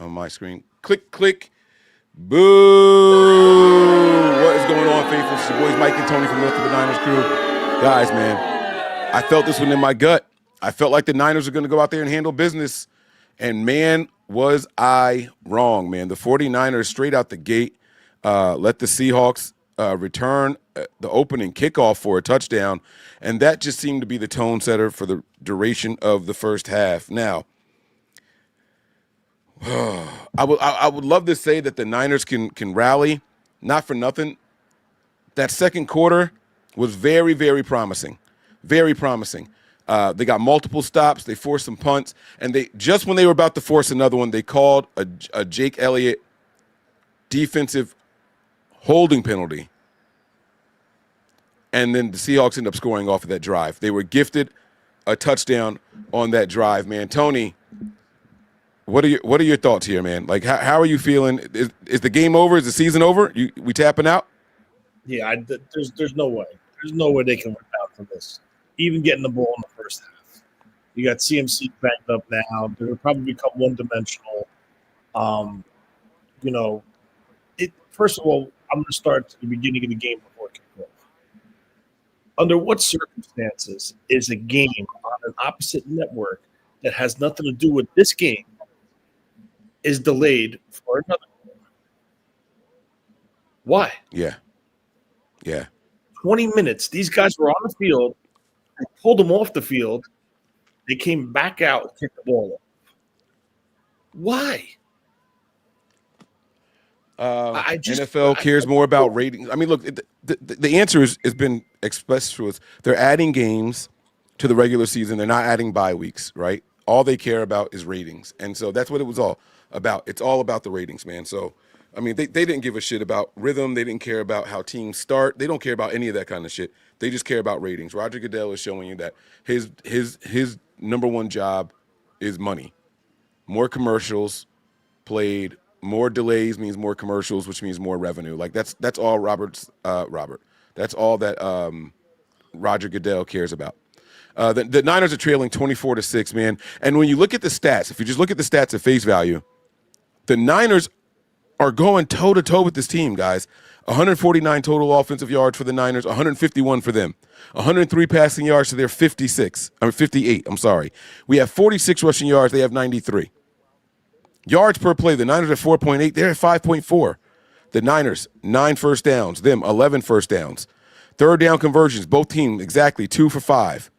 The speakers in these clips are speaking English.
on my screen. Click, click. Boo! What is going on, faithful? It's your boys Mike and Tony from the North of the Niners crew. Guys, man, I felt this one in my gut. I felt like the Niners are going to go out there and handle business. And, man, was I wrong, man. The 49ers straight out the gate let the Seahawks return the opening kickoff for a touchdown. And that just seemed to be the tone setter for the duration of the first half. Now, I would love to say that the Niners can rally. Not for nothing. That second quarter was very, very promising. Very promising. They got multiple stops. They forced some punts. And they just when they were about to force another one, they called a Jake Elliott defensive holding penalty. And then the Seahawks ended up scoring off of that drive. They were gifted a touchdown on that drive, man. Tony, what are your thoughts here, man? Like, how are you feeling? Is the game over? Is the season over? We tapping out? Yeah, there's no way. There's no way they can win out from this. Even getting the ball in the first half. You got CMC backed up now. They'll probably become one-dimensional. First of all, I'm going to start at the beginning of the game before kickoff. Under what circumstances is a game on an opposite network that has nothing to do with this game is delayed for another game? Why? Yeah. 20 minutes. These guys were on the field. I pulled them off the field. They came back out and kicked the ball off. Why? NFL cares more about ratings. I mean, look, the answer has been expressed to us. They're adding games to the regular season. They're not adding bye weeks, right? All they care about is ratings. And so that's what it was all about. It's all about the ratings, man. So, I mean, they didn't give a shit about rhythm. They didn't care about how teams start. They don't care about any of that kind of shit. They just care about ratings. Roger Goodell is showing you that his number one job is money. More commercials played, more delays means more commercials, which means more revenue. Like that's all Robert. That's all that Roger Goodell cares about. The Niners are trailing 24-6, man. And when you look at the stats, if you just look at the stats at face value, the Niners are going toe-to-toe with this team, guys. 149 total offensive yards for the Niners, 151 for them. 103 passing yards to their 58, I'm sorry. We have 46 rushing yards, they have 93. Yards per play, the Niners are 4.8, they're at 5.4. The Niners, 9 first downs, them 11 first downs. Third down conversions, both teams exactly 2 for 5.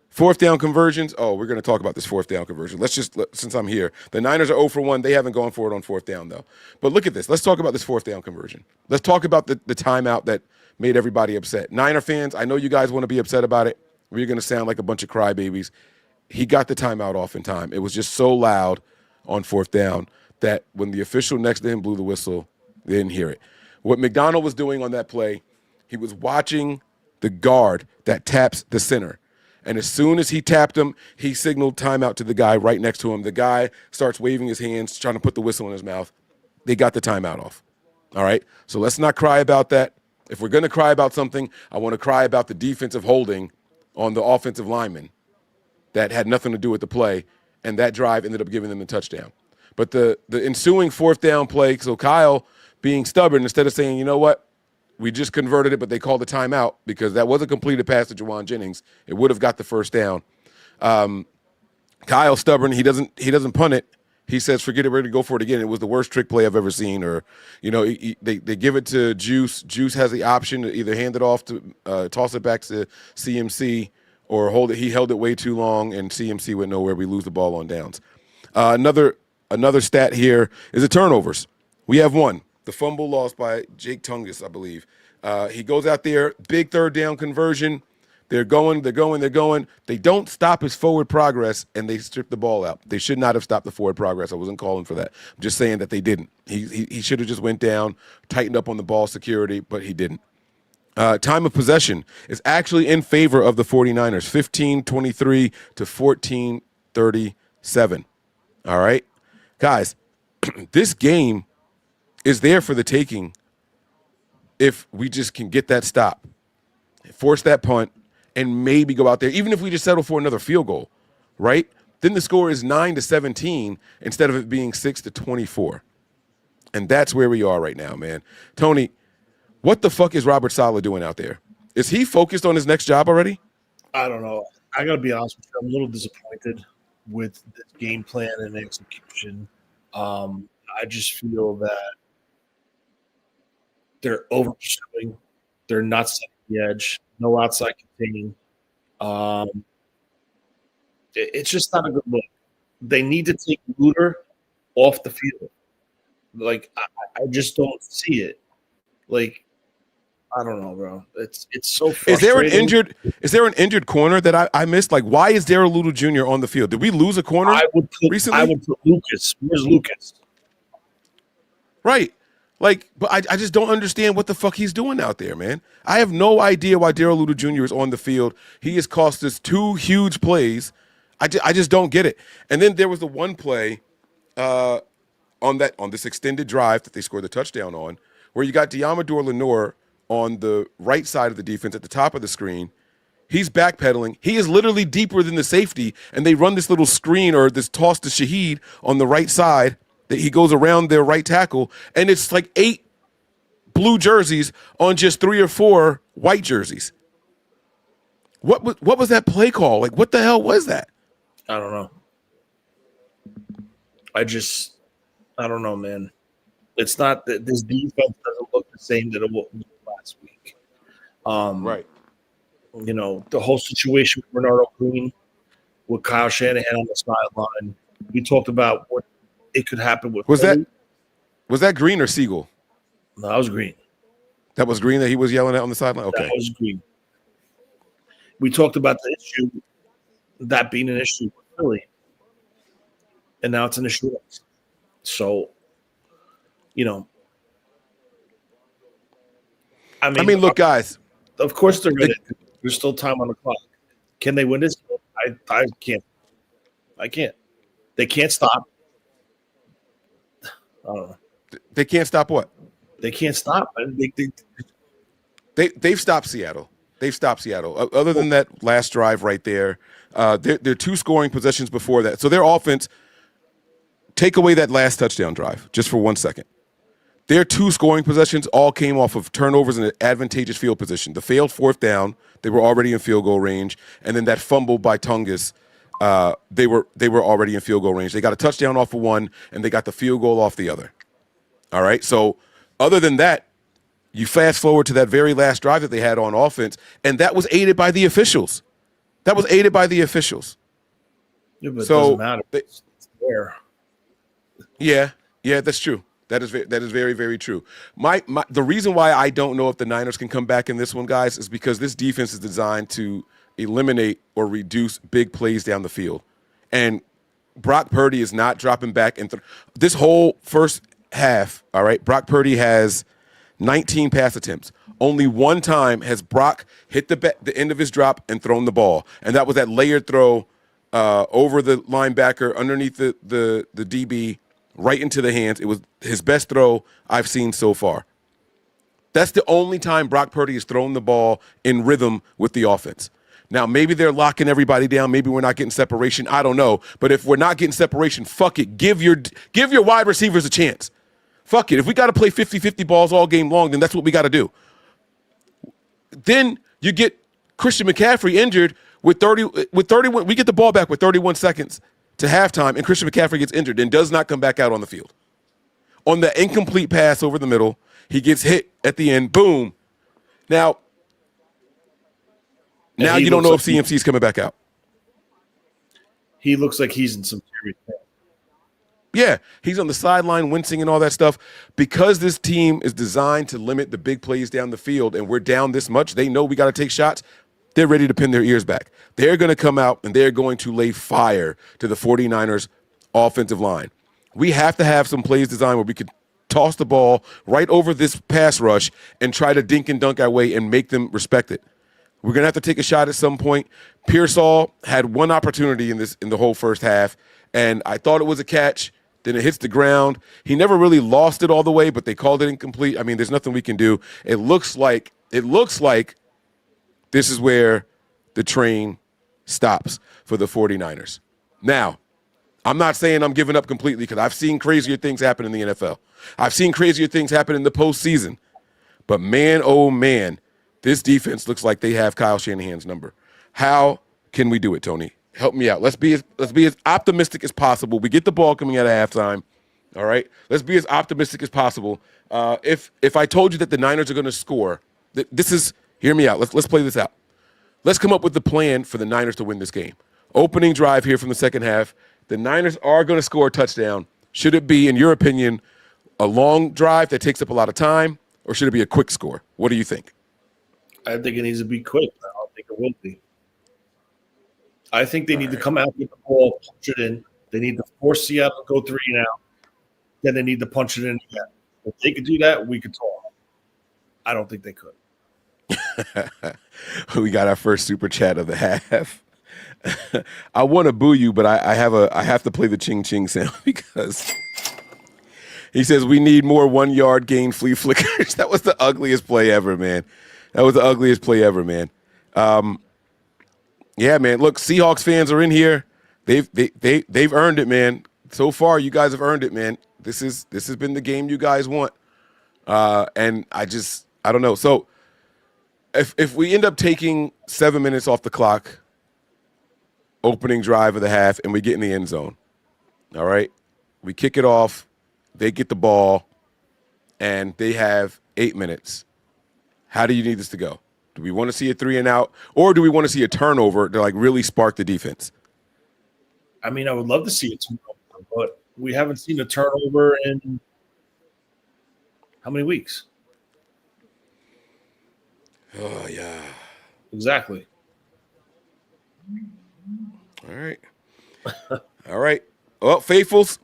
Fourth down conversions. Oh, we're going to talk about this fourth down conversion. Since I'm here, the Niners are 0 for 1. They haven't gone for it on fourth down, though. But look at this. Let's talk about this fourth down conversion. Let's talk about the timeout that made everybody upset. Niner fans, I know you guys want to be upset about it. We're going to sound like a bunch of crybabies. He got the timeout off in time. It was just so loud on fourth down that when the official next to him blew the whistle, they didn't hear it. What McDonald was doing on that play, he was watching the guard that taps the center. And as soon as he tapped him, he signaled timeout to the guy right next to him. The guy starts waving his hands, trying to put the whistle in his mouth. They got the timeout off. All right? So let's not cry about that. If we're going to cry about something, I want to cry about the defensive holding on the offensive lineman that had nothing to do with the play, and that drive ended up giving them the touchdown. But the ensuing fourth down play, so Kyle being stubborn, instead of saying, you know what, we just converted it, but they called the timeout because that was a completed pass to Juwan Jennings. It would have got the first down. Kyle's stubborn. He doesn't punt it. He says, forget it, we're going to go for it again. It was the worst trick play I've ever seen. Or, they give it to Juice. Juice has the option to either hand it off to toss it back to CMC or hold it. He held it way too long, and CMC went nowhere. We lose the ball on downs. Another stat here is the turnovers. We have one. The fumble lost by Jake Tungus, I believe. He goes out there, big third down conversion. They're going. They don't stop his forward progress, and they strip the ball out. They should not have stopped the forward progress. I wasn't calling for that. I'm just saying that they didn't. He should have just went down, tightened up on the ball security, but he didn't. Time of possession is actually in favor of the 49ers, 15-23 to 14-37. All right? Guys, this game is there for the taking if we just can get that stop, force that punt, and maybe go out there, even if we just settle for another field goal, right? then the score is 9-17 instead of it being 6-24. And that's where we are right now, man. Tony, what the fuck is Robert Saleh doing out there? Is he focused on his next job already? I don't know. I got to be honest with you. I'm a little disappointed with this game plan and execution. I just feel that they're over pursuing. They're not setting the edge. No outside containing. It's just not a good look. They need to take Luter off the field. Like I just don't see it. Like I don't know, bro. It's so frustrating. Is there an injured corner that I missed? Like, why is Darrell Luter Jr. on the field? Did we lose a corner recently? I would put Lucas. Where's Lucas? Right. Like, but I just don't understand what the fuck he's doing out there, man. I have no idea why Darrell Luter Jr. is on the field. He has cost us 2 huge plays. I just don't get it. And then there was the one play on this extended drive that they scored the touchdown on, where you got Diamador Lenore on the right side of the defense at the top of the screen. He's backpedaling. He is literally deeper than the safety, and they run this little screen or this toss to Shaheed on the right side that he goes around their right tackle, and it's like 8 blue jerseys on just 3 or 4 white jerseys. What was that play call? Like, what the hell was that? I don't know. I don't know, man. It's not that this defense doesn't look the same that it looked last week. Right. You know, the whole situation with Bernardo Green, with Kyle Shanahan on the sideline. We talked about what it could happen with. Was that Green or Siegel? No, that was Green. That was Green that he was yelling at on the sideline? Okay. That was Green. We talked about the issue, that being an issue with Philly. And now it's an issue. So, you know. I mean, look, guys. Of course they're going to. There's still time on the clock. Can they win this? I can't. I can't. They can't stop. I don't know. They can't stop what? They can't stop. They've stopped Seattle. They've stopped Seattle. Other than that last drive right there, they're 2 scoring possessions before that. So their offense, take away that last touchdown drive just for 1 second. Their 2 scoring possessions all came off of turnovers in an advantageous field position. The failed 4th down, they were already in field goal range, and then that fumble by Tungus, they were already in field goal range. They got a touchdown off of one, and they got the field goal off the other. All right, so other than that, you fast forward to that very last drive that they had on offense, and that was aided by the officials. Yeah, but it doesn't matter. It's there. Yeah, that's true. That is very, very true. The reason why I don't know if the Niners can come back in this one, guys, is because this defense is designed to eliminate or reduce big plays down the field. And Brock Purdy is not dropping back. This whole first half, all right, Brock Purdy has 19 pass attempts. Only one time has Brock hit the end of his drop and thrown the ball, and that was that layered throw over the linebacker underneath the DB right into the hands. It was his best throw I've seen so far. That's the only time Brock Purdy has thrown the ball in rhythm with the offense. Now, maybe they're locking everybody down. Maybe we're not getting separation. I don't know. But if we're not getting separation, fuck it. Give your wide receivers a chance. Fuck it. If we got to play 50-50 balls all game long, then that's what we got to do. Then you get Christian McCaffrey injured with 31. We get the ball back with 31 seconds to halftime, and Christian McCaffrey gets injured and does not come back out on the field. On the incomplete pass over the middle, he gets hit at the end. Boom. Now you don't know if CMC's coming back out. He looks like he's in some serious pain. Yeah, he's on the sideline wincing and all that stuff. Because this team is designed to limit the big plays down the field, and we're down this much, they know we got to take shots. They're ready to pin their ears back. They're going to come out, and they're going to lay fire to the 49ers offensive line. We have to have some plays designed where we could toss the ball right over this pass rush and try to dink and dunk our way and make them respect it. We're going to have to take a shot at some point. Pearsall had one opportunity in the whole first half, and I thought it was a catch. Then it hits the ground. He never really lost it all the way, but they called it incomplete. I mean, there's nothing we can do. It looks like this is where the train stops for the 49ers. Now, I'm not saying I'm giving up completely because I've seen crazier things happen in the NFL. I've seen crazier things happen in the postseason. But man, oh man, this defense looks like they have Kyle Shanahan's number. How can we do it, Tony? Help me out. Let's be as optimistic as possible. We get the ball coming out of halftime. All right. Let's be as optimistic as possible. If I told you that the Niners are going to score, hear me out. Let's play this out. Let's come up with the plan for the Niners to win this game. Opening drive here from the second half. The Niners are going to score a touchdown. Should it be, in your opinion, a long drive that takes up a lot of time, or should it be a quick score? What do you think? I think it needs to be quick. I don't think it will be. I think they need to come out with the ball, punch it in. They need to force Seattle to go 3 and out. Then they need to punch it in again. If they could do that, we could talk. I don't think they could. We got our first super chat of the half. I want to boo you, but I have to play the ching ching sound because he says we need more 1 yard gain flea flickers. That was the ugliest play ever, man. That was the ugliest play ever, man. Yeah, man. Look, Seahawks fans are in here. They've earned it, man. So far, you guys have earned it, man. This has been the game you guys want. And I don't know. So if we end up taking 7 minutes off the clock, opening drive of the half, and we get in the end zone, all right, we kick it off, they get the ball, and they have 8 minutes. How do you need this to go? Do we want to see a 3 and out, or do we want to see a turnover to like really spark the defense? I mean, I would love to see a turnover, but we haven't seen a turnover in how many weeks? Oh, yeah. Exactly. All right. All right. Well, faithfuls,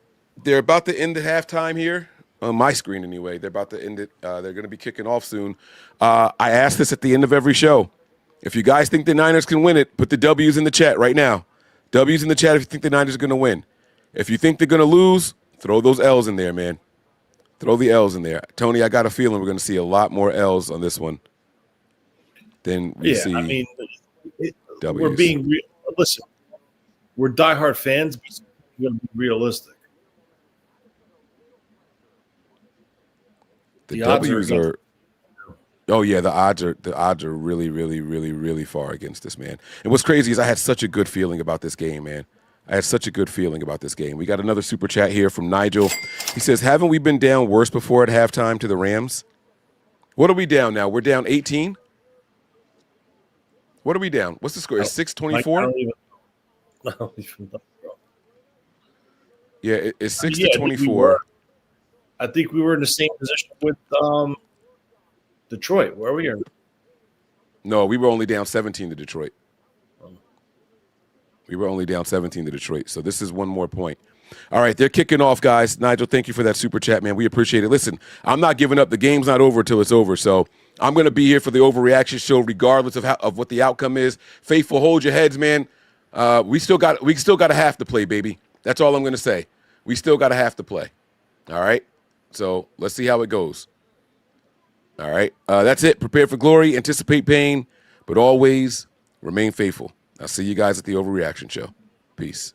they're about to end the halftime here. On my screen, anyway. They're about to end it. They're going to be kicking off soon. I ask this at the end of every show. If you guys think the Niners can win it, put the W's in the chat right now. W's in the chat if you think the Niners are going to win. If you think they're going to lose, throw those L's in there, man. Throw the L's in there. Tony, I got a feeling we're going to see a lot more L's on this one than we see. I mean, W's. we're being real. Listen, we're diehard fans, but we're going to be realistic. The W's are. Oh yeah, the odds are really, really, really, really far against this, man. And what's crazy is I had such a good feeling about this game, man. I had such a good feeling about this game. We got another super chat here from Nigel. He says, "Haven't we been down worse before at halftime to the Rams? What are we down now? We're down 18. What are we down? What's the score? Is 6-24? Yeah, it's 6-24. I think we were in the same position with Detroit. Where are we? No, we were only down 17 to Detroit. We were only down 17 to Detroit. So this is one more point. All right, they're kicking off, guys. Nigel, thank you for that super chat, man. We appreciate it. Listen, I'm not giving up. The game's not over until it's over. So I'm going to be here for the overreaction show, regardless of what the outcome is. Faithful, hold your heads, man. We still got a half to play, baby. That's all I'm going to say. We still got a half to play. All right. So let's see how it goes. All right. That's it. Prepare for glory, anticipate pain, but always remain faithful. I'll see you guys at the overreaction show. Peace.